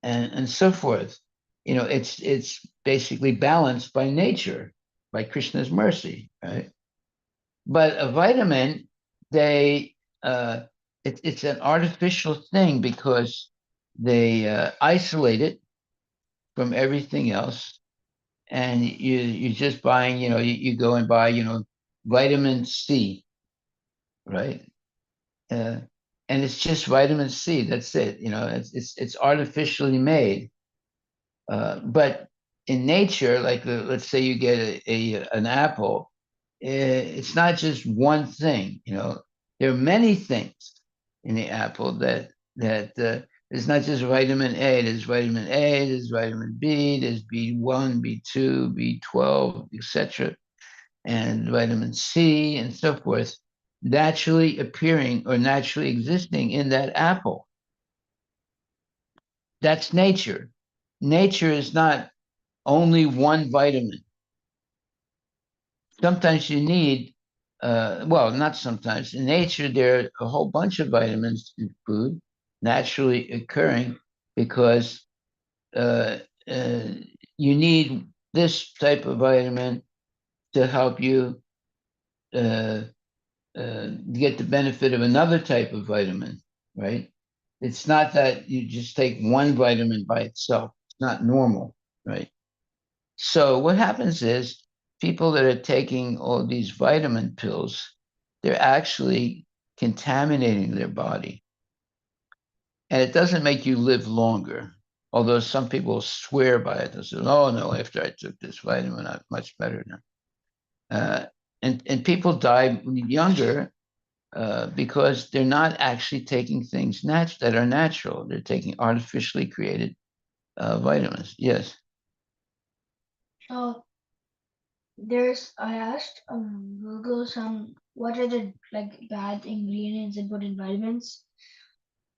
Speaker 1: and so forth. It's basically balanced by nature, by Krishna's mercy, right? But a vitamin, they it's an artificial thing because they isolate it from everything else, and you're just buying. You go and buy vitamin C, right? Uh, and it's just vitamin C. That's it. It's artificially made. But in nature, like let's say you get an apple, it's not just one thing. There are many things in the apple that it's not just vitamin A. There's vitamin A. There's vitamin B. There's B1, B2, B12, etc., and vitamin C and so forth, naturally appearing or naturally existing in that apple. That's nature. Nature is not only one vitamin. Sometimes you need, well, not sometimes. In nature, there are a whole bunch of vitamins in food naturally occurring because uh, uh, you need this type of vitamin to help you uh, get the benefit of another type of vitamin, right? It's not that you just take one vitamin by itself. It's not normal, right? So what happens is people that are taking all these vitamin pills, they're actually contaminating their body. And it doesn't make you live longer. Although some people swear by it. They say, oh no, after I took this vitamin, I'm much better now. Uh, and people die younger because they're not actually taking things that are natural. They're taking artificially created vitamins. Yes.
Speaker 2: So I asked Google what are the bad ingredients they put in vitamins.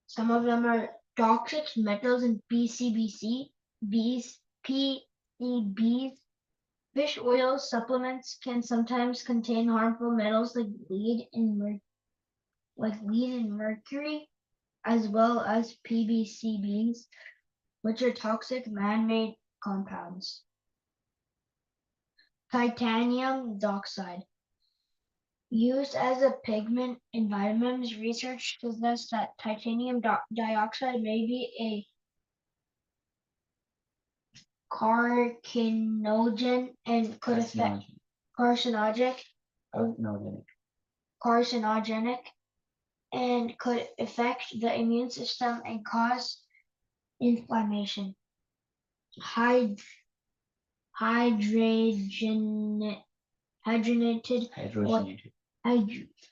Speaker 2: Some of them are toxic metals and PCBs. Fish oil supplements can sometimes contain harmful metals like lead and mercury, as well as PCBs, which are toxic man-made compounds. Titanium dioxide. Used as a pigment in vitamins, research suggests that titanium dioxide may be a carcinogen and could affect carcinogenic carcinogenic and could affect the immune system and cause inflammation. Hyd- hydrogen- hydrogenated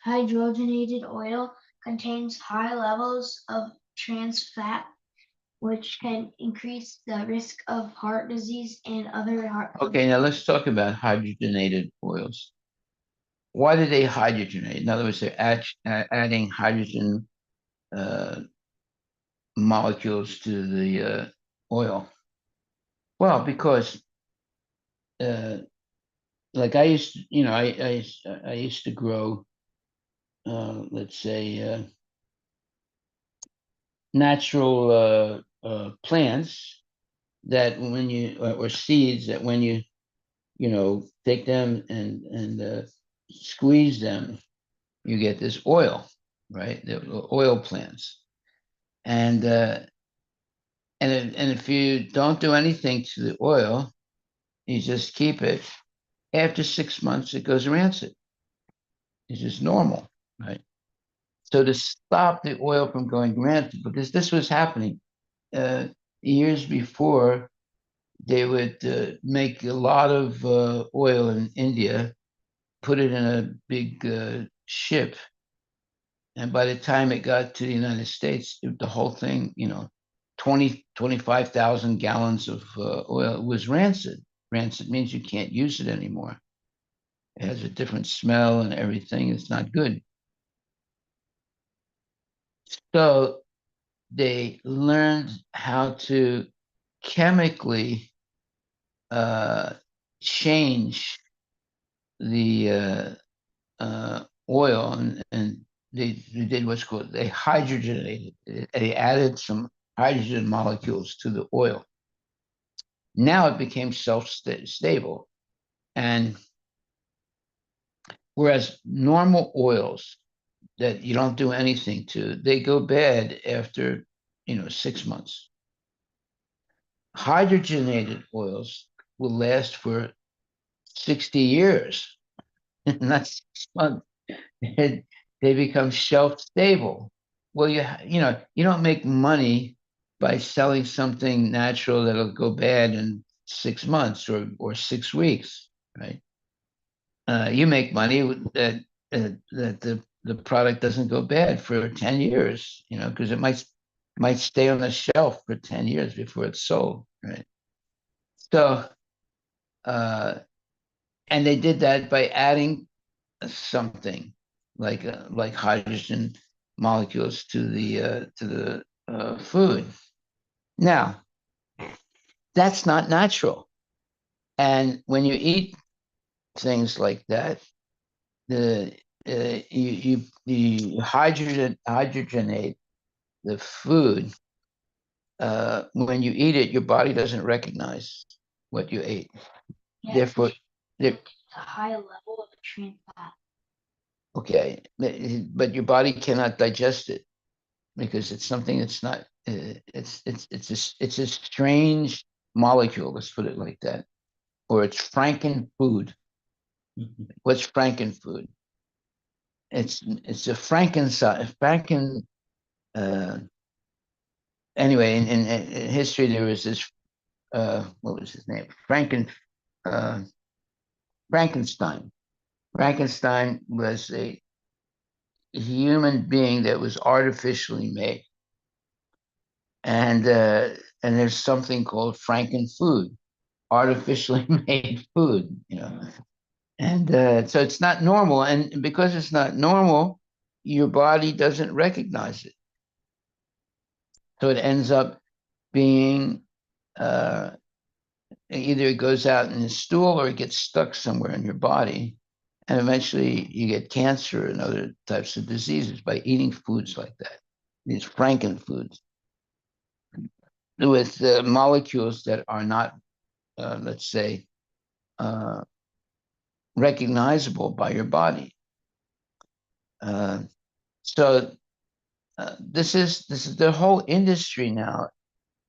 Speaker 2: hydrogenated oil contains high levels of trans fat, which can increase the risk of heart disease and other heart.
Speaker 1: Okay, now let's talk about hydrogenated oils. Why do they hydrogenate? In other words, they're adding hydrogen uh, molecules to the oil. Well, because like I used to, I used to grow, let's say, natural plants that when you or seeds that when you take them and squeeze them, you get this oil, right? The oil plants, and if you don't do anything to the oil, you just keep it. After 6 months, it goes rancid. It's just normal, right? So to stop the oil from going rancid, because this was happening years before, they would make a lot of oil in India, put it in a big ship, and by the time it got to the United States, the whole thing, 25,000 gallons of oil was rancid. Rancid means you can't use it anymore. It has a different smell and everything. It's not good. So they learned how to chemically change the oil, and they did what's called, they hydrogenated it. They added some hydrogen molecules to the oil. Now it became self-stable. And whereas normal oils that you don't do anything to, they go bad after 6 months. Hydrogenated oils will last for 60 years, not 6 months. They become shelf stable. Well, you don't make money by selling something natural that'll go bad in 6 months or 6 weeks, right? You make money that the product doesn't go bad for 10 years, because it might stay on the shelf for 10 years before it's sold, right? So, uh, and they did that by adding something like hydrogen molecules to the food. Now, that's not natural. And when you eat things like that, the you hydrogenate the food. When you eat it, your body doesn't recognize what you ate.
Speaker 2: Yeah,
Speaker 1: Therefore,
Speaker 2: it's a high level of trans fat.
Speaker 1: okay, but your body cannot digest it because it's something that's not. It's a strange molecule. Let's put it like that, or it's Franken food. What's Franken food? It's a Franken. Uh, anyway, in history, there was this. What was his name? Uh, Frankenstein. Frankenstein was a human being that was artificially made, and there's something called Franken food, artificially made food. And so it's not normal, and because it's not normal, your body doesn't recognize it, so it ends up being uh, either it goes out in the stool or it gets stuck somewhere in your body, and eventually you get cancer and other types of diseases by eating foods like that, these Franken foods with molecules that are not, let's say, uh, recognizable by your body. Uh, so this is the whole industry now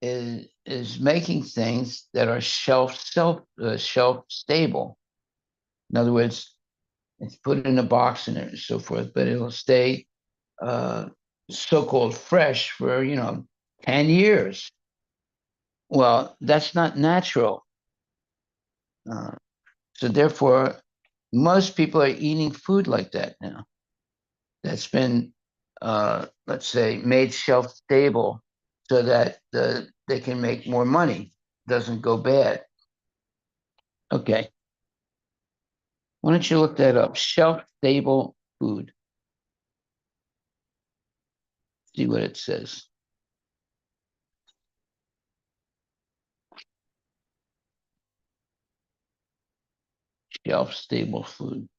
Speaker 1: is making things that are shelf stable. In other words, it's put in a box and so forth, but it'll stay so-called fresh for 10 years. Well, that's not natural. Uh, so therefore, most people are eating food like that now. That's been, let's say, made shelf stable so that they can make more money. Doesn't go bad. Okay. Why don't you look that up? Shelf stable food. See what it says. Shelf stable food.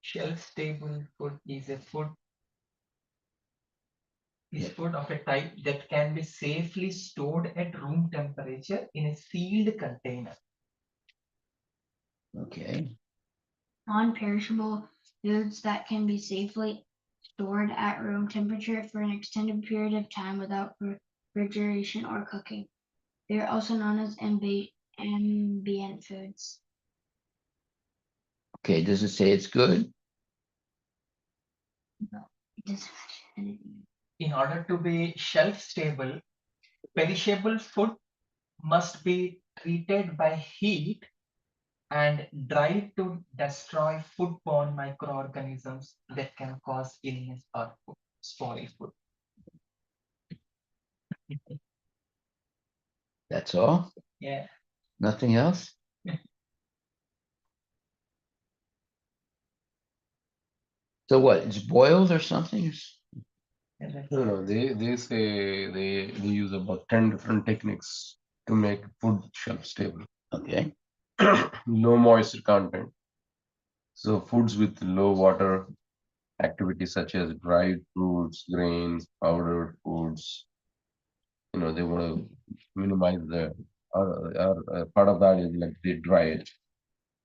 Speaker 4: Shelf-stable food is food of a type that can be safely stored at room temperature in a sealed container.
Speaker 1: Okay.
Speaker 2: Non-perishable foods that can be safely stored at room temperature for an extended period of time without refrigeration or cooking. They are also known as ambient foods.
Speaker 1: Okay. Does it say it's good?
Speaker 2: No, it doesn't mention anything.
Speaker 4: In order to be shelf-stable, perishable food must be treated by heat and dried to destroy foodborne microorganisms that can cause illness or spoil food.
Speaker 1: That's all?
Speaker 4: Yeah.
Speaker 1: Nothing else? So what? It's boiled or something?
Speaker 3: No, they say they use about 10 different techniques to make food shelf stable.
Speaker 1: Okay.
Speaker 3: Low moisture content. So foods with low water activity such as dried fruits, grains, powdered foods, they want to minimize the part of that is like they dry it.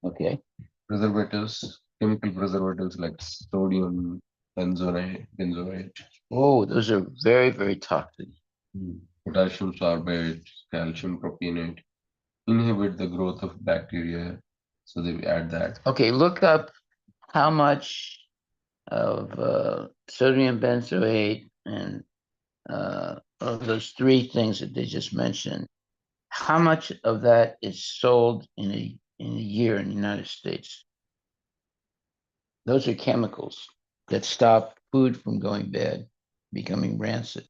Speaker 1: Okay.
Speaker 3: Preservatives, chemical preservatives like sodium benzoate,
Speaker 1: Oh, those are very, very toxic.
Speaker 3: potassium sorbate, calcium propionate, inhibit the growth of bacteria. So they add that.
Speaker 1: Okay, look up how much of sodium benzoate and of those three things that they just mentioned. How much of that is sold in a year in the United States? Those are chemicals that stop food from going bad, becoming rancid.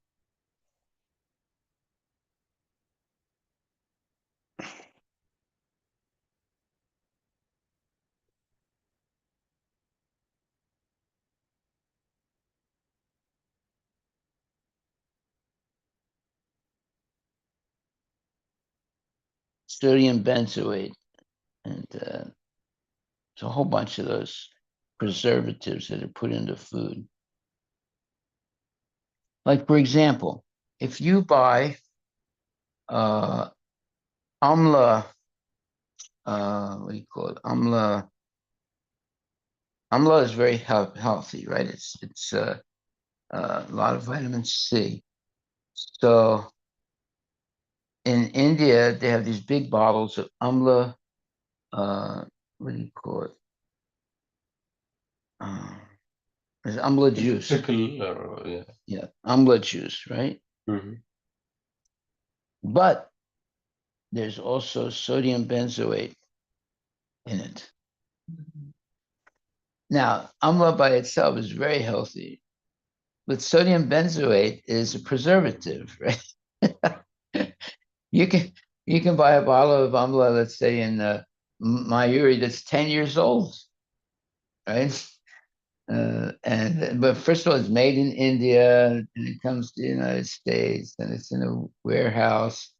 Speaker 1: Sodium benzoate, and it's a whole bunch of those preservatives that are put into food. Like, for example, if you buy amla, what do you call it? Amla is very healthy, right? It's a lot of vitamin C. So in India, they have these big bottles of amla. What do you call it? There's amla juice.
Speaker 3: Pickle or yeah.
Speaker 1: Yeah, amla juice, right?
Speaker 3: Mhm.
Speaker 1: But there's also sodium benzoate in it. Now, amla by itself is very healthy, but sodium benzoate is a preservative, right? you can you can buy a bottle of amla, let's say in Mayuri, that's 10 years old, right? But first of all, it's made in India, and it comes to the United States, and it's in a warehouse,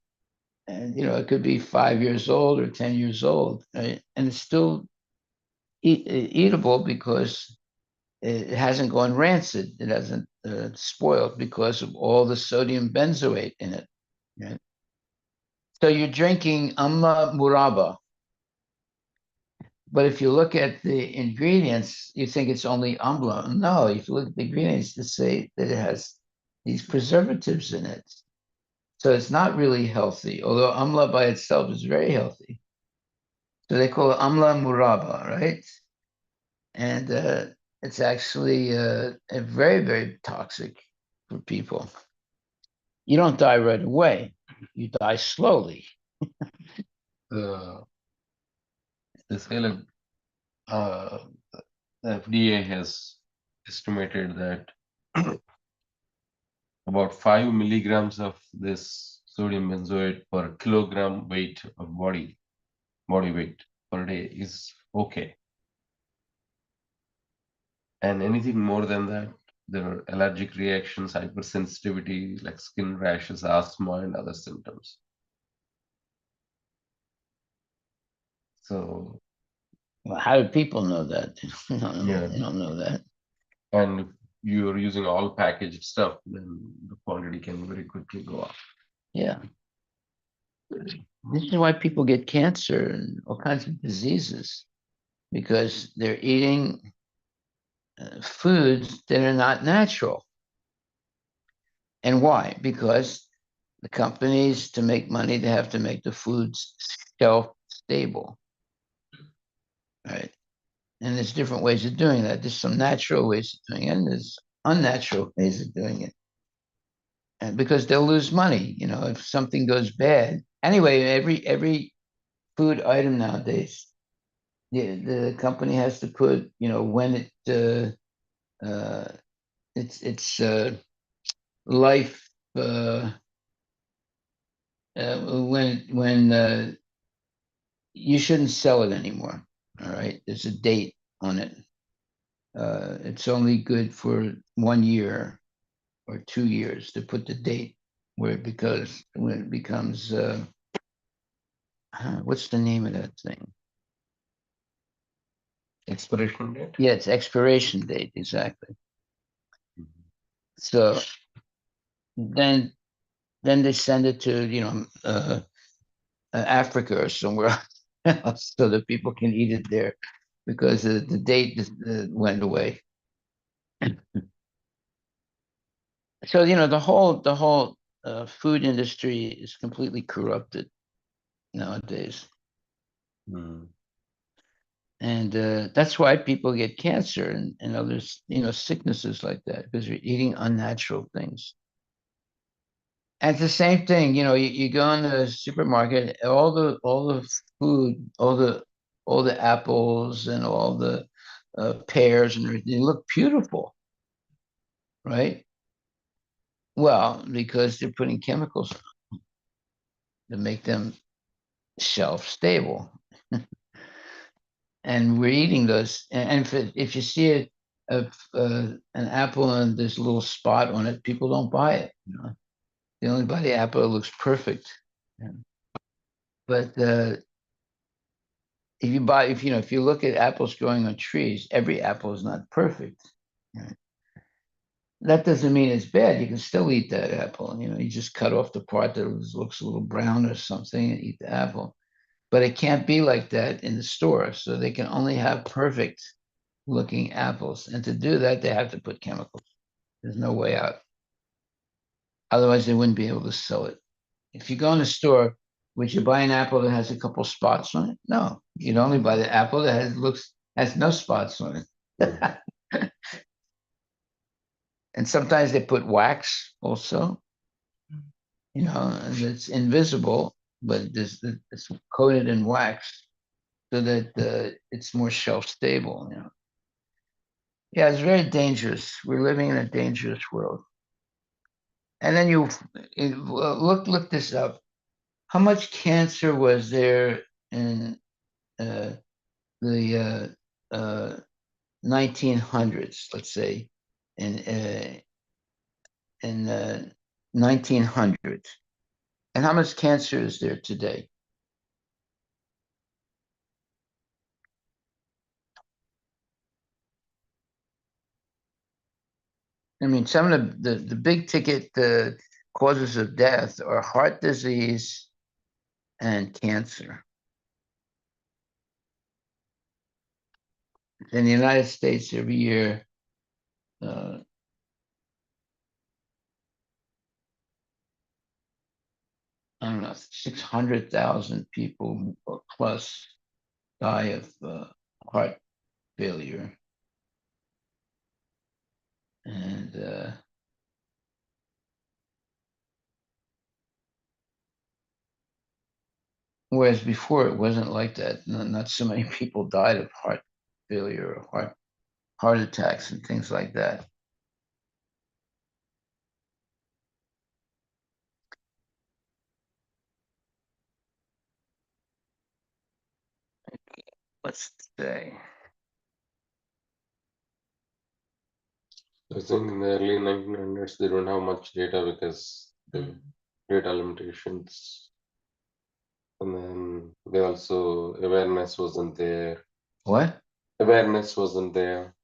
Speaker 1: and it could be 5 years old or 10 years old, right? And it's still eatable because it hasn't gone rancid. It hasn't spoiled because of all the sodium benzoate in it. Right? So you're drinking amla muraba, but if you look at the ingredients, you think it's only amla. No, if you look at the ingredients, to say that it has these preservatives in it. So it's not really healthy, although amla by itself is very healthy. So they call it amla muraba, right? And it's actually a very, very toxic for people. You don't die right away. You die slowly.
Speaker 3: The they say like the FDA has estimated that about 5 milligrams of this sodium benzoate per kilogram weight of body weight per day is okay. And anything more than that, there are allergic reactions, hypersensitivity, like skin rashes, asthma, and other symptoms. So,
Speaker 1: Well, how do people know that?
Speaker 3: yeah,
Speaker 1: They don't know that.
Speaker 3: and if you're using all packaged stuff, then the quantity can very quickly go up.
Speaker 1: Yeah. This is why people get cancer and all kinds of diseases because they're eating foods that are not natural. And why? Because the companies, to make money, they have to make the foods shelf stable. Right. And there's different ways of doing that. There's some natural ways of doing it, and there's unnatural ways of doing it. And because they'll lose money, if something goes bad. Anyway, every food item nowadays, the company has to put, when it's life when you shouldn't sell it anymore. All right, there's a date on it. it's only good for 1 year or 2 years to put the date when it becomes what's the name of that thing?
Speaker 3: Expiration date.
Speaker 1: Yeah, it's expiration date, exactly.
Speaker 3: Mhm.
Speaker 1: So then they send it to Africa or somewhere else so that people can eat it there because the date went away. So the whole food industry is completely corrupted nowadays,
Speaker 3: Mm.
Speaker 1: and that's why people get cancer and other sicknesses like that because you're eating unnatural things. And it's the same thing, you go in the supermarket, all the food, all the apples and all the pears and everything, they look beautiful, right? Well, because they're putting chemicals to make them shelf stable. And we're eating those. And if you see an apple and there's a little spot on it, people don't buy it. They only buy the apple that looks perfect. Yeah. But if you look at apples growing on trees, every apple is not perfect. Yeah. That doesn't mean it's bad. You can still eat that apple. You just cut off the part that looks a little brown or something and eat the apple. But it can't be like that in the store. So they can only have perfect looking apples. And to do that, they have to put chemicals. There's no way out. Otherwise, they wouldn't be able to sell it. If you go in a store, would you buy an apple that has a couple spots on it? No, you'd only buy the apple that has no spots on it. And sometimes they put wax also, and it's invisible, but it's coated in wax so that it's more shelf stable. Yeah, it's very dangerous. We're living in a dangerous world. And then look this up. How much cancer was there in uh, the 1900s? Let's say in 1900s, and how much cancer is there today? I mean, some of the big ticket causes of death are heart disease and cancer. In the United States, every year, uh, I don't know, 600,000 people or plus die of heart failure. And whereas before it wasn't like that. Not so many people died of heart failure or heart attacks and things like that. Let's say.
Speaker 3: I think in the early 1900s they don't have much data because the data limitations, and then they also awareness wasn't there.
Speaker 1: What?
Speaker 3: Awareness wasn't there.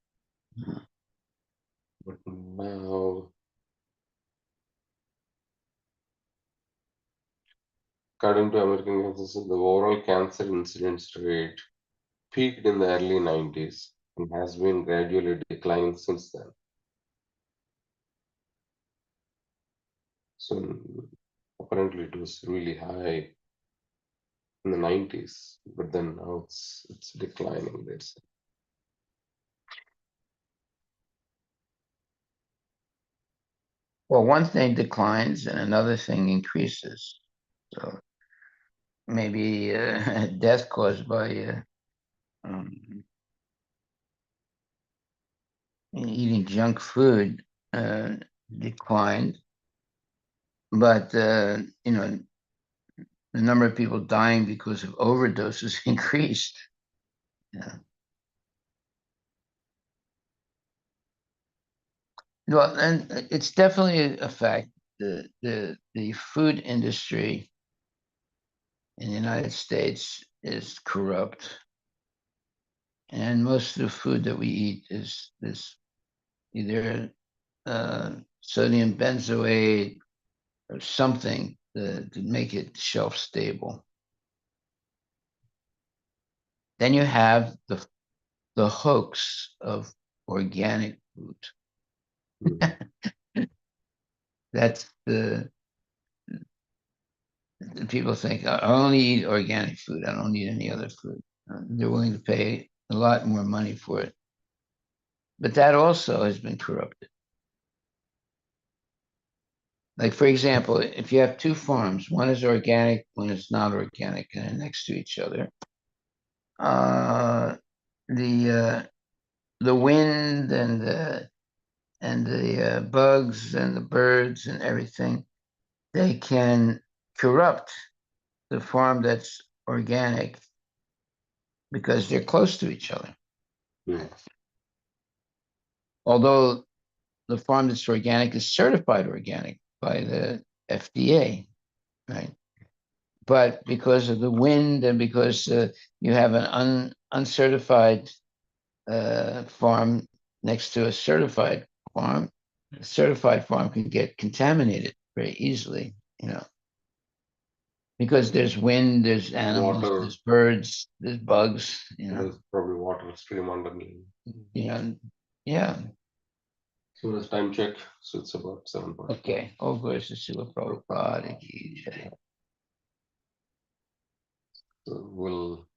Speaker 3: But now, according to American Cancer, the overall cancer incidence rate peaked in the early 90s and has been gradually declining since then. So apparently it was really high in the 90s, but then now it's declining. There's
Speaker 1: Well, one thing declines and another thing increases. So maybe death caused by um, eating junk food uh, declined, but the number of people dying because of overdoses increased. Yeah. Well, and it's definitely a fact. The food industry in the United States is corrupt, and most of the food that we eat is either sodium benzoate or something to make it shelf stable. Then you have the hoax of organic food. That's the people think I only eat organic food. I don't eat any other food. They're willing to pay a lot more money for it, but that also has been corrupted. Like for example, if you have two farms, one is organic, one is not organic, and they're next to each other, uh, the wind and the bugs and the birds and everything, they can corrupt the farm that's organic because they're close to each other.
Speaker 3: Yeah.
Speaker 1: Although the farm that's organic is certified organic by the FDA, right? But because of the wind and because you have an uncertified farm next to a certified farm, a certified farm can get contaminated very easily, because there's wind, there's animals,
Speaker 3: Water.
Speaker 1: there's birds, there's bugs,
Speaker 3: There's probably water stream underneath.
Speaker 1: Yeah.
Speaker 3: So let's time check. So it's about 7 point.
Speaker 1: Okay. Over to Srila Prabhupada ki jai.
Speaker 3: So we'll